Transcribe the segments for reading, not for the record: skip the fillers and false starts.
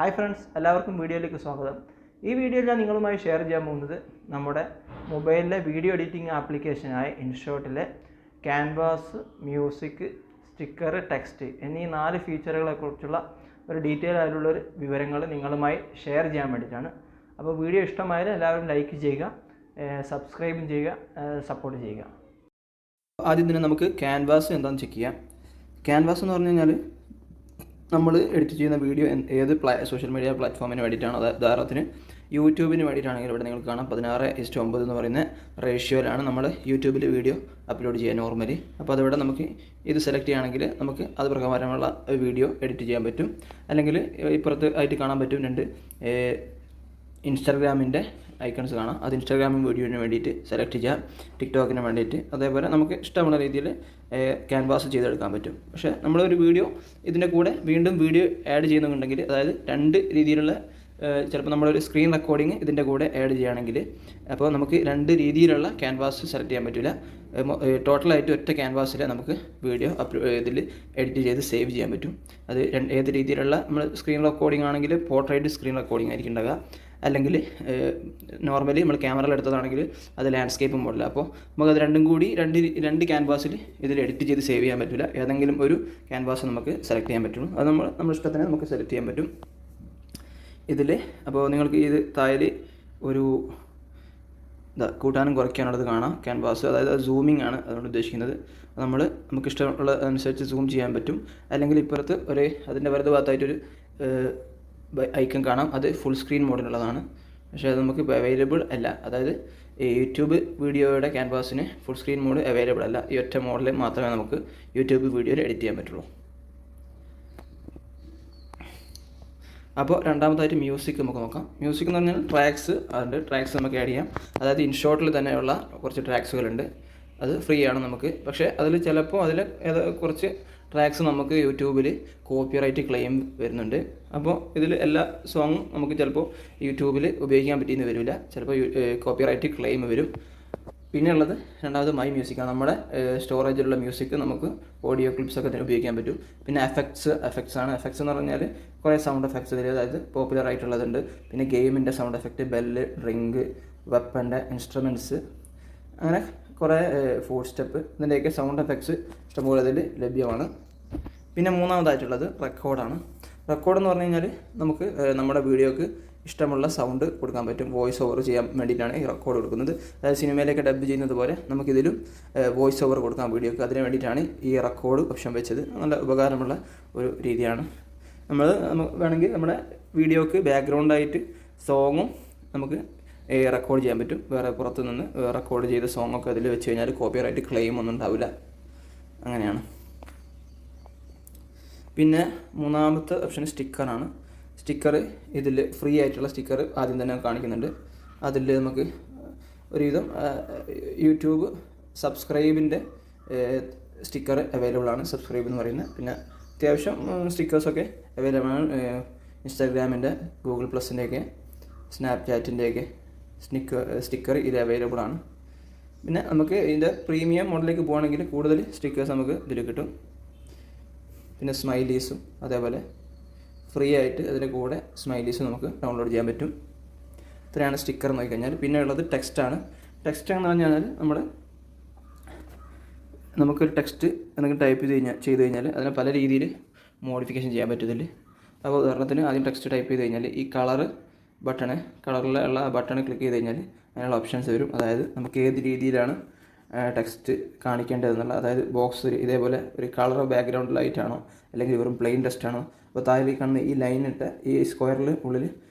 Hi friends, എല്ലാവർക്കും വീഡിയോയിലേക്ക് സ്വാഗതം. ഈ വീഡിയോയിൽ ഞാൻ നിങ്ങളുമായി ഷെയർ ചെയ്യാൻ പോകുന്നത് നമ്മുടെ മൊബൈലിലെ വീഡിയോ എഡിറ്റിംഗ് ആപ്ലിക്കേഷനായ ഇൻഷോട്ടിലെ ക്യാൻവാസ്, മ്യൂസിക്, സ്റ്റിക്കർ, ടെക്സ്റ്റ് എന്നീ 4 ഫീച്ചറുകളെക്കുറിച്ചുള്ള ഒരു ഡീറ്റെയിൽ ആയിട്ടുള്ളൊരു വിവരങ്ങൾ നിങ്ങളുമായി ഷെയർ ചെയ്യാൻ വേണ്ടിയിട്ടാണ്. അപ്പോൾ വീഡിയോ ഇഷ്ടമായാൽ എല്ലാവരും ലൈക്ക് ചെയ്യുക, സബ്സ്ക്രൈബും ചെയ്യുക, സപ്പോർട്ട് ചെയ്യുക. ആദ്യം തന്നെ നമുക്ക് ക്യാൻവാസ് എന്താണെന്ന് ചെക്ക് ചെയ്യാം. ക്യാൻവാസ് എന്ന് പറഞ്ഞു കഴിഞ്ഞാൽ നമ്മൾ എഡിറ്റ് ചെയ്യുന്ന വീഡിയോ ഏത് സോഷ്യൽ മീഡിയ പ്ലാറ്റ്ഫോമിന് വേണ്ടിയിട്ടാണ്. ഉദാഹരണത്തിന് യൂട്യൂബിന് വേണ്ടിയിട്ടാണെങ്കിൽ ഇവിടെ നിങ്ങൾക്ക് കാണാം 16:9 എന്ന് പറയുന്ന റേഷ്യോയിലാണ് നമ്മൾ യൂട്യൂബിൽ വീഡിയോ അപ്ലോഡ് ചെയ്യുക നോർമലി. അപ്പോൾ അതിവിടെ നമുക്ക് ഇത് സെലക്ട് ചെയ്യുകയാണെങ്കിൽ നമുക്ക് അത് പ്രകാരമുള്ള വീഡിയോ എഡിറ്റ് ചെയ്യാൻ പറ്റും. അല്ലെങ്കിൽ ഇപ്പുറത്ത് ആയിട്ട് കാണാൻ പറ്റും 2 ഇൻസ്റ്റാഗ്രാമിൻ്റെ ഐക്കൺസ് കാണാം. അത് ഇൻസ്റ്റാഗ്രാമും വീഡിയോന് വേണ്ടിയിട്ട് സെലക്ട് ചെയ്യാം, ടിക്ടോക്കിന് വേണ്ടിയിട്ട്. അതേപോലെ നമുക്ക് ഇഷ്ടമുള്ള രീതിയിൽ ക്യാൻവാസ് ചെയ്തെടുക്കാൻ പറ്റും. പക്ഷേ നമ്മളൊരു വീഡിയോ ഇതിൻ്റെ കൂടെ വീണ്ടും വീഡിയോ ആഡ് ചെയ്യുന്നുണ്ടെങ്കിൽ, അതായത് 2 രീതിയിലുള്ള ചിലപ്പോൾ നമ്മളൊരു സ്ക്രീൻ റെക്കോർഡിങ് ഇതിൻ്റെ കൂടെ ആഡ് ചെയ്യുകയാണെങ്കിൽ അപ്പോൾ നമുക്ക് 2 രീതിയിലുള്ള ക്യാൻവാസ് സെലക്ട് ചെയ്യാൻ പറ്റില്ല. ടോട്ടലായിട്ട് ഒറ്റ ക്യാൻവാസിൽ നമുക്ക് വീഡിയോ ഇതിൽ എഡിറ്റ് ചെയ്ത് സേവ് ചെയ്യാൻ പറ്റും. അത് ഏത് രീതിയിലുള്ള നമ്മൾ സ്ക്രീൻ റെക്കോർഡിംഗ് ആണെങ്കിൽ പോർട്രേറ്റ് സ്ക്രീൻ റെക്കോർഡിംഗ് ആയിരിക്കും ഉണ്ടാകുക. അല്ലെങ്കിൽ നോർമലി നമ്മൾ ക്യാമറയിൽ എടുത്തതാണെങ്കിൽ അത് ലാൻഡ്സ്കേപ്പ് മോഡലാണ്. അപ്പോൾ നമുക്കത് രണ്ടും കൂടി രണ്ട് ക്യാൻവാസിൽ ഇതിൽ എഡിറ്റ് ചെയ്ത് സേവ് ചെയ്യാൻ പറ്റില്ല. ഏതെങ്കിലും ഒരു ക്യാൻവാസ് നമുക്ക് സെലക്ട് ചെയ്യാൻ പറ്റുള്ളൂ. അത് നമ്മുടെ ഇഷ്ടത്തിന് നമുക്ക് സെലക്ട് ചെയ്യാൻ പറ്റും ഇതിൽ. അപ്പോൾ നിങ്ങൾക്ക് ഇത് താഴെ ഒരു കൂട്ടാനും കുറയ്ക്കാനുള്ളത് കാണാം. ക്യാൻവാസ്, അതായത് സൂമിംഗ് ആണ് അതുകൊണ്ട് ഉദ്ദേശിക്കുന്നത്. നമുക്ക് ഇഷ്ടമുള്ള അനുസരിച്ച് സൂം ചെയ്യാൻ പറ്റും. അല്ലെങ്കിൽ ഇപ്പുറത്ത് അതിൻ്റെ വലതു ഭാഗത്തായിട്ടൊരു ഐക്കൺ കാണാം. അത് ഫുൾ സ്ക്രീൻ മോഡിനുള്ളതാണ്. പക്ഷേ അത് നമുക്ക് അവൈലബിൾ അല്ല. അതായത് ഈ യൂട്യൂബ് വീഡിയോയുടെ ക്യാൻവാസിന് ഫുൾ സ്ക്രീൻ മോഡ് അവൈലബിൾ അല്ല. ഈ ഒറ്റ മോഡിൽ മാത്രമേ നമുക്ക് യൂട്യൂബ് വീഡിയോയിൽ എഡിറ്റ് ചെയ്യാൻ പറ്റുള്ളൂ. അപ്പോൾ രണ്ടാമതായിട്ട് മ്യൂസിക് നമുക്ക് നോക്കാം. മ്യൂസിക് എന്ന് പറഞ്ഞാൽ ട്രാക്സ് നമുക്ക് ആഡ് ചെയ്യാം. അതായത് ഇൻഷോട്ടിൽ തന്നെയുള്ള കുറച്ച് ട്രാക്സുകളുണ്ട്. അത് ഫ്രീ ആണ് നമുക്ക്. പക്ഷേ അതിൽ ചിലപ്പോൾ കുറച്ച് ട്രാക്സ് നമുക്ക് യൂട്യൂബിൽ കോപ്പിറൈറ്റ് ക്ലെയിം വരുന്നുണ്ട്. അപ്പോൾ ഇതിൽ എല്ലാ സോങ്ങും നമുക്ക് ചിലപ്പോൾ യൂട്യൂബിൽ ഉപയോഗിക്കാൻ പറ്റിയെന്ന് വരില്ല. ചിലപ്പോൾ കോപ്പിറൈറ്റ് ക്ലെയിം വരും. പിന്നെ ഉള്ളത് രണ്ടാമത് മൈ മ്യൂസിക്കാണ്. നമ്മുടെ സ്റ്റോറേജിലുള്ള മ്യൂസിക് നമുക്ക് ഓഡിയോ ക്ലിപ്സൊക്കെ തന്നെ ഉപയോഗിക്കാൻ പറ്റും. പിന്നെ എഫക്ട്സ് ആണ്. എഫക്ട്സ് എന്ന് പറഞ്ഞാൽ കുറേ സൗണ്ട് എഫക്ട്സ് ഇതിൽ, അതായത് പോപ്പുലർ ആയിട്ടുള്ളതുണ്ട്. പിന്നെ ഗെയിമിൻ്റെ സൗണ്ട് എഫക്റ്റ്, ബെല്ല്, റിങ്, വെപ്പൻ്റെ ഇൻസ്ട്രുമെൻറ്റ്സ്, അങ്ങനെ കുറേ ഫോർ സ്റ്റെപ്പ്, ഇതിൻ്റെയൊക്കെ സൗണ്ട് എഫക്ട്സ് ഇഷ്ടംപോലെ ഇതിൽ ലഭ്യമാണ്. പിന്നെ മൂന്നാമതായിട്ടുള്ളത് റെക്കോർഡാണ്. റെക്കോർഡ് എന്ന് പറഞ്ഞു കഴിഞ്ഞാൽ നമുക്ക് നമ്മുടെ വീഡിയോക്ക് ഇഷ്ടമുള്ള സൗണ്ട് കൊടുക്കാൻ പറ്റും. വോയിസ് ഓവർ ചെയ്യാൻ വേണ്ടിയിട്ടാണ് ഈ റെക്കോർഡ് കൊടുക്കുന്നത്. അതായത് സിനിമയിലേക്ക് ഡബ് ചെയ്യുന്നത് പോലെ നമുക്കിതിലും വോയിസ് ഓവർ കൊടുക്കാം വീഡിയോക്ക്. അതിന് വേണ്ടിയിട്ടാണ് ഈ റെക്കോർഡ് ഓപ്ഷൻ വെച്ചത്. നല്ല ഉപകാരമുള്ള ഒരു രീതിയാണ്. നമ്മൾ വേണമെങ്കിൽ നമ്മുടെ വീഡിയോക്ക് ബാക്ക്ഗ്രൗണ്ടായിട്ട് സോങ്ങും നമുക്ക് റെക്കോർഡ് ചെയ്യാൻ പറ്റും. വേറെ പുറത്തു നിന്ന് റെക്കോർഡ് ചെയ്ത സോങ്ങൊക്കെ അതിൽ വെച്ച് കഴിഞ്ഞാൽ കോപ്പിറൈറ്റ് ക്ലെയിം ഒന്നും ഉണ്ടാവില്ല. അങ്ങനെയാണ്. പിന്നെ മൂന്നാമത്തെ ഓപ്ഷൻ സ്റ്റിക്കറാണ്. സ്റ്റിക്കർ ഇതിൽ ഫ്രീ ആയിട്ടുള്ള സ്റ്റിക്കർ ആദ്യം തന്നെ കാണിക്കുന്നുണ്ട്. അതിൽ നമുക്ക് ഒരുവിധം യൂട്യൂബ് സബ്സ്ക്രൈബിൻ്റെ സ്റ്റിക്കർ അവൈലബിൾ ആണ്. സബ്സ്ക്രൈബ് എന്ന് പറയുന്നത്. പിന്നെ അത്യാവശ്യം സ്റ്റിക്കേഴ്സൊക്കെ അവൈലബിൾ ആണ്. ഇൻസ്റ്റാഗ്രാമിൻ്റെ, ഗൂഗിൾ പ്ലസിൻ്റെയൊക്കെ, സ്നാപ്ചാറ്റിൻ്റെയൊക്കെ സ്റ്റിക്കർ ഇത് അവൈലബിൾ ആണ്. പിന്നെ നമുക്ക് ഇതിൻ്റെ പ്രീമിയം മോഡലിലേക്ക് പോകുകയാണെങ്കിൽ കൂടുതൽ സ്റ്റിക്കേഴ്സ് നമുക്ക് ഇതിൽ കിട്ടും. പിന്നെ സ്മൈലീസും അതേപോലെ ഫ്രീ ആയിട്ട് അതിൻ്റെ കൂടെ സ്മൈലീസും നമുക്ക് ഡൗൺലോഡ് ചെയ്യാൻ പറ്റും. ഇത്രയാണ് സ്റ്റിക്കർ എന്ന് നോക്കിക്കഴിഞ്ഞാൽ. പിന്നെ ഉള്ളത് ടെക്സ്റ്റാണ്. ടെക്സ്റ്റ് എന്ന് പറഞ്ഞാൽ നമുക്കൊരു ടെക്സ്റ്റ് എന്തെങ്കിലും ടൈപ്പ് ചെയ്ത് കഴിഞ്ഞാൽ അതിനെ പല രീതിയിൽ മോഡിഫിക്കേഷൻ ചെയ്യാൻ പറ്റും ഇതിൽ. അപ്പോൾ ഉദാഹരണത്തിന് ആദ്യം ടെക്സ്റ്റ് ടൈപ്പ് ചെയ്ത് കഴിഞ്ഞാൽ ഈ കളറിലുള്ള ബട്ടൺ ക്ലിക്ക് ചെയ്ത് കഴിഞ്ഞാൽ അതിനുള്ള ഓപ്ഷൻസ് വരും. അതായത് നമുക്ക് ഏത് രീതിയിലാണ് ടെക്സ്റ്റ് കാണിക്കേണ്ടതെന്നുള്ള, അതായത് ബോക്സ് ഇതേപോലെ ഒരു കളർ ബാക്ക്ഗ്രൗണ്ട് ലൈറ്റാണോ അല്ലെങ്കിൽ വെറും പ്ലെയിൻ ടെക്സ്റ്റ് ആണോ. അപ്പോൾ താഴെ കാണുന്ന ഈ ലൈനിട്ട് ഈ സ്ക്വയറിൽ ഉള്ളിൽ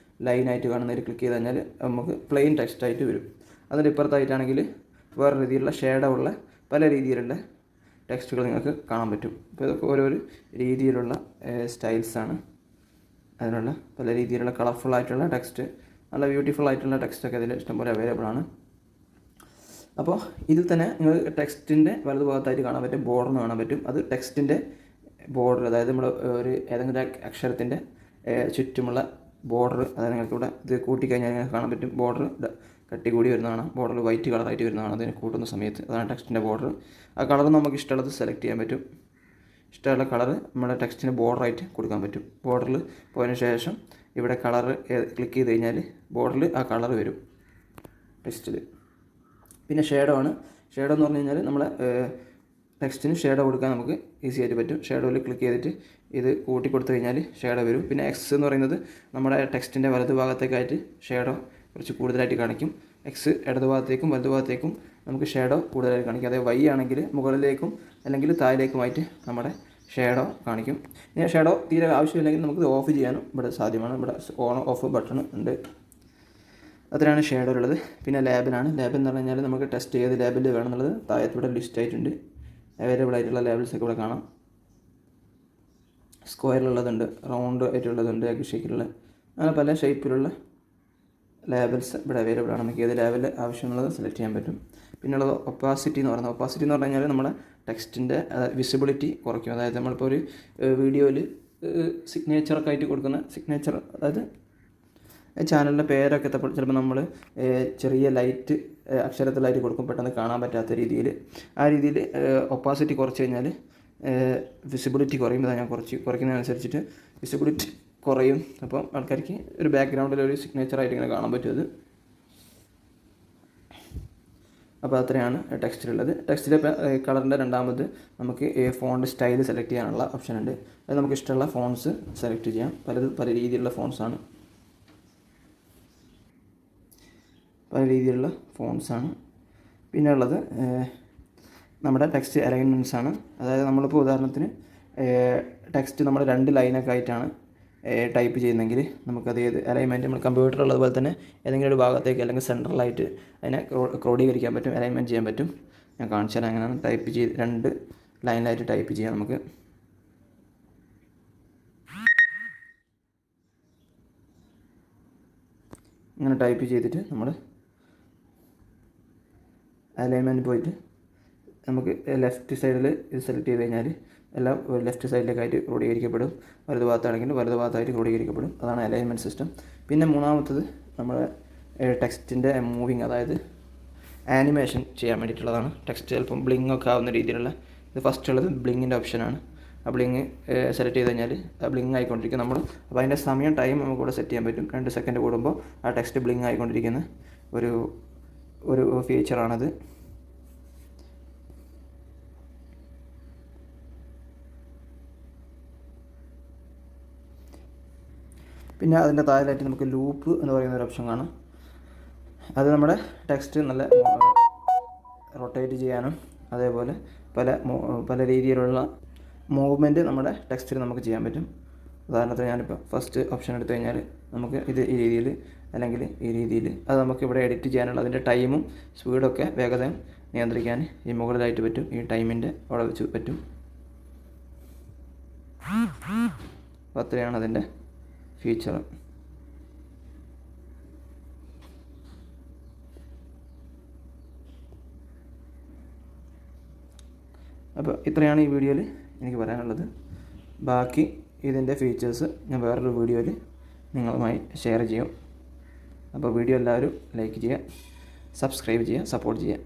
ലൈനായിട്ട് കാണുന്നതിൽ ക്ലിക്ക് ചെയ്ത് കഴിഞ്ഞാൽ നമുക്ക് പ്ലെയിൻ ടെക്സ്റ്റായിട്ട് വരും. അതിൻ്റെ ഇപ്പുറത്തായിട്ടാണെങ്കിൽ വേറെ രീതിയിലുള്ള ഷേഡുള്ള പല രീതിയിലുള്ള ടെക്സ്റ്റുകൾ നിങ്ങൾക്ക് കാണാൻ പറ്റും. അപ്പോൾ ഇതൊക്കെ ഓരോരോ രീതിയിലുള്ള സ്റ്റൈൽസാണ്. അതിനുള്ള പല രീതിയിലുള്ള കളർഫുൾ ആയിട്ടുള്ള ടെക്സ്റ്റ്, നല്ല ബ്യൂട്ടിഫുൾ ആയിട്ടുള്ള ടെക്സ്റ്റൊക്കെ അതിൽ ഇഷ്ടംപോലെ അവൈലബിൾ ആണ്. അപ്പോൾ ഇതിൽ തന്നെ നിങ്ങൾ ടെക്സ്റ്റിൻ്റെ വലതുഭാഗത്തായിട്ട് കാണാൻ പറ്റും ബോർഡർ കാണാൻ പറ്റും. അത് ടെക്സ്റ്റിൻ്റെ ബോർഡർ, അതായത് നമ്മൾ ഏതെങ്കിലും അക്ഷരത്തിൻ്റെ ചുറ്റുമുള്ള ബോർഡർ, അതായത് നിങ്ങൾക്ക് ഇവിടെ ഇത് കൂട്ടിക്കഴിഞ്ഞാൽ നിങ്ങൾക്ക് കാണാൻ പറ്റും. ബോർഡർ കട്ടി കൂടി വരുന്നതാണ്. ബോർഡർ വൈറ്റ് കളറായിട്ട് വരുന്നതാണ് അതിന് കൂട്ടുന്ന സമയത്ത്. അതാണ് ടെക്സ്റ്റിൻ്റെ ബോർഡർ. ആ കളർ നമുക്ക് ഇഷ്ടമുള്ളത് സെലക്ട് ചെയ്യാൻ പറ്റും. ഇഷ്ടമുള്ള കളർ നമ്മുടെ ടെക്സ്റ്റിന് ബോർഡറായിട്ട് കൊടുക്കാൻ പറ്റും. ബോർഡറിൽ പോയതിന് ശേഷം ഇവിടെ കളർ ക്ലിക്ക് ചെയ്ത് കഴിഞ്ഞാൽ ബോർഡറിൽ ആ കളർ വരും ടെക്സ്റ്റിൽ. പിന്നെ ഷേഡോ ആണ്. ഷേഡോ എന്ന് പറഞ്ഞു കഴിഞ്ഞാൽ നമ്മളെ ടെക്സ്റ്റിന് ഷേഡോ കൊടുക്കാൻ നമുക്ക് ഈസി ആയിട്ട് പറ്റും. ഷേഡോയിൽ ക്ലിക്ക് ചെയ്തിട്ട് ഇത് കൂട്ടി കൊടുത്തു കഴിഞ്ഞാൽ ഷേഡോ വരും. പിന്നെ എക്സ് എന്ന് പറയുന്നത് നമ്മുടെ ടെക്സ്റ്റിൻ്റെ വലതു ഭാഗത്തേക്കായിട്ട് ഷേഡോ കുറച്ച് കൂടുതലായിട്ട് കാണിക്കും. എക്സ് ഇടതു ഭാഗത്തേക്കും വലതു ഭാഗത്തേക്കും നമുക്ക് ഷേഡോ കൂടുതലായിട്ട് കാണിക്കും. അതായത് വൈ ആണെങ്കിൽ മുകളിലേക്കും അല്ലെങ്കിൽ താഴേക്കുമായിട്ട് നമ്മുടെ ഷേഡോ കാണിക്കും. ഇനി ഷേഡോ തീരെ ആവശ്യമില്ലെങ്കിൽ നമുക്ക് ഓഫ് ചെയ്യാനും ഇവിടെ സാധ്യമാണ്. ഇവിടെ ഓൺ ഓഫ് ബട്ടൺ ഉണ്ട്. അത്രയാണ് ഷേഡോയിലുള്ളത്. പിന്നെ ലേബലാണ്. ലേബൽ എന്ന് പറഞ്ഞു കഴിഞ്ഞാൽ നമുക്ക് ടെസ്റ്റ് ചെയ്ത് ലേബിൽ വേണമെന്നുള്ളത് താഴത്തിവിടെ ലിസ്റ്റ് ആയിട്ടുണ്ട്. അവൈലബിൾ ആയിട്ടുള്ള ലേബിൾസൊക്കെ ഇവിടെ കാണാം. സ്ക്വയറിലുള്ളതുണ്ട്, റൗണ്ട് ആയിട്ടുള്ളതുണ്ട്, എഗ് ഷേക്കിലുള്ള, അങ്ങനെ പല ഷേപ്പിലുള്ള ലേബിൾസ് ഇവിടെ അവൈലബിൾ ആണ്. നമുക്ക് ഏത് ലേബിൾ ആവശ്യമുള്ളത് സെലക്ട് ചെയ്യാൻ പറ്റും. പിന്നുള്ളത് ഒപ്പാസിറ്റി എന്ന് പറയുന്നത്. ഒപ്പാസിറ്റി എന്ന് പറഞ്ഞു കഴിഞ്ഞാൽ നമ്മുടെ ടെക്സ്റ്റിൻ്റെ വിസിബിലിറ്റി കുറയ്ക്കും. അതായത് നമ്മളിപ്പോൾ ഒരു വീഡിയോയിൽ സിഗ്നേച്ചറൊക്കെ ആയിട്ട് കൊടുക്കുന്ന സിഗ്നേച്ചർ, അതായത് ചാനലിൻ്റെ പേരൊക്കെ ചിലപ്പോൾ നമ്മൾ ചെറിയ ലൈറ്റ് അക്ഷരത്തിലായിട്ട് കൊടുക്കും, പെട്ടെന്ന് കാണാൻ പറ്റാത്ത രീതിയിൽ. ആ രീതിയിൽ ഒപ്പാസിറ്റി കുറച്ച് കഴിഞ്ഞാൽ വിസിബിലിറ്റി കുറയും. ഞാൻ കുറയ്ക്കുന്നതിനനുസരിച്ചിട്ട് വിസിബിലിറ്റി കുറയും. അപ്പം ആൾക്കാർക്ക് ഒരു ബാക്ക്ഗ്രൗണ്ടിൽ ഒരു സിഗ്നേച്ചറായിട്ട് ഇങ്ങനെ കാണാൻ പറ്റും അത്. അപ്പോൾ അത്രയാണ് ടെക്സ്റ്റിലുള്ളത്. ടെക്സ്റ്റിലെ കളറിൻ്റെ രണ്ടാമത് നമുക്ക് ഫോണ്ട് സ്റ്റൈൽ സെലക്ട് ചെയ്യാനുള്ള ഓപ്ഷൻ ഉണ്ട്. അത് നമുക്ക് ഇഷ്ടമുള്ള ഫോൺസ് സെലക്ട് ചെയ്യാം. പല രീതിയിലുള്ള ഫോൺസാണ്. പിന്നെ ഉള്ളത് നമ്മുടെ ടെക്സ്റ്റ് അലൈൻമെൻറ്റ്സ് ആണ്. അതായത് നമ്മളിപ്പോൾ ഉദാഹരണത്തിന് ടെക്സ്റ്റ് നമ്മൾ 2 ലൈനൊക്കെ ആയിട്ടാണ് ടൈപ്പ് ചെയ്യുന്നെങ്കിൽ നമുക്കത് ഏത് അലൈൻമെൻറ്റ് നമ്മൾ കമ്പ്യൂട്ടറിലുള്ളതുപോലെ തന്നെ ഏതെങ്കിലും ഒരു ഭാഗത്തേക്ക് അല്ലെങ്കിൽ സെൻട്രലായിട്ട് അതിനെ ക്രോഡീകരിക്കാൻ പറ്റും, അലൈൻമെൻറ്റ് ചെയ്യാൻ പറ്റും. ഞാൻ കാണിച്ചു തരാം എങ്ങനെയാണ് ടൈപ്പ് ചെയ്ത് 2 ലൈനിലായിട്ട് ടൈപ്പ് ചെയ്യാം. നമുക്ക് ഇങ്ങനെ ടൈപ്പ് ചെയ്തിട്ട് നമ്മൾ അലൈൻമെൻറ്റ് പോയിട്ട് നമുക്ക് ലെഫ്റ്റ് സൈഡിൽ ഇത് സെലക്ട് ചെയ്ത് കഴിഞ്ഞാൽ എല്ലാം ലെഫ്റ്റ് സൈഡിലേക്കായിട്ട് ക്രോഡീകരിക്കപ്പെടും. വലതു ഭാഗത്താണെങ്കിൽ വലതു ഭാഗത്തായിട്ട് ക്രോഡീകരിക്കപ്പെടും. അതാണ് അലൈൻമെൻറ്റ് സിസ്റ്റം. പിന്നെ മൂന്നാമത്തത് നമ്മുടെ ടെക്സ്റ്റിൻ്റെ മൂവിങ്, അതായത് ആനിമേഷൻ ചെയ്യാൻ വേണ്ടിയിട്ടുള്ളതാണ്. ടെക്സ്റ്റ് ചിലപ്പം ബ്ലിങ് ഒക്കെ ആവുന്ന രീതിയിലുള്ള. ഇത് ഫസ്റ്റ് ഉള്ളത് ബ്ലിങ്ങിൻ്റെ ഓപ്ഷനാണ്. ആ ബ്ലിങ് സെലക്ട് ചെയ്ത് കഴിഞ്ഞാൽ ആ ബ്ലിങ് ആയിക്കൊണ്ടിരിക്കും. നമ്മൾ അപ്പോൾ അതിൻ്റെ ടൈം നമുക്കിവിടെ സെറ്റ് ചെയ്യാൻ പറ്റും. 2 സെക്കൻഡ് കൂടുമ്പോൾ ആ ടെക്സ്റ്റ് ബ്ലിങ് ആയിക്കൊണ്ടിരിക്കുന്ന ഒരു ഫീച്ചറാണത്. പിന്നെ അതിൻ്റെ താഴെയായിട്ട് നമുക്ക് ലൂപ്പ് എന്ന് പറയുന്ന ഒരു ഓപ്ഷൻ കാണാം. അത് നമ്മുടെ ടെക്സ്റ്റ് നല്ല റൊട്ടേറ്റ് ചെയ്യാനും അതേപോലെ പല രീതിയിലുള്ള മൂവ്മെൻറ്റ് നമ്മുടെ ടെക്സ്റ്റിൽ നമുക്ക് ചെയ്യാൻ പറ്റും. ഉദാഹരണത്തിന് ഞാനിപ്പോൾ ഫസ്റ്റ് ഓപ്ഷൻ എടുത്തു കഴിഞ്ഞാൽ നമുക്ക് ഇത് ഈ രീതിയിൽ അല്ലെങ്കിൽ ഈ രീതിയിൽ അത് നമുക്ക് ഇവിടെ എഡിറ്റ് ചെയ്യാനുള്ള അതിൻ്റെ ടൈമും സ്പീഡൊക്കെ വേഗതയും നിയന്ത്രിക്കാൻ ഈ മുകളിലായിട്ട് പറ്റും. ഈ ടൈമിൻ്റെ അവിടെ വെച്ച് പറ്റും. അപ്പോൾ അത്രയാണ് അതിൻ്റെ ഫീച്ചർ. അപ്പോൾ ഇത്രയാണ് ഈ വീഡിയോയിൽ എനിക്ക് പറയാനുള്ളത്. ബാക്കി ഇതിൻ്റെ ഫീച്ചേഴ്സ് ഞാൻ വേറൊരു വീഡിയോയിൽ നിങ്ങളുമായി ഷെയർ ചെയ്യും. അപ്പോൾ വീഡിയോ എല്ലാവരും ലൈക്ക് ചെയ്യുക, സബ്സ്ക്രൈബ് ചെയ്യുക, സപ്പോർട്ട് ചെയ്യുക.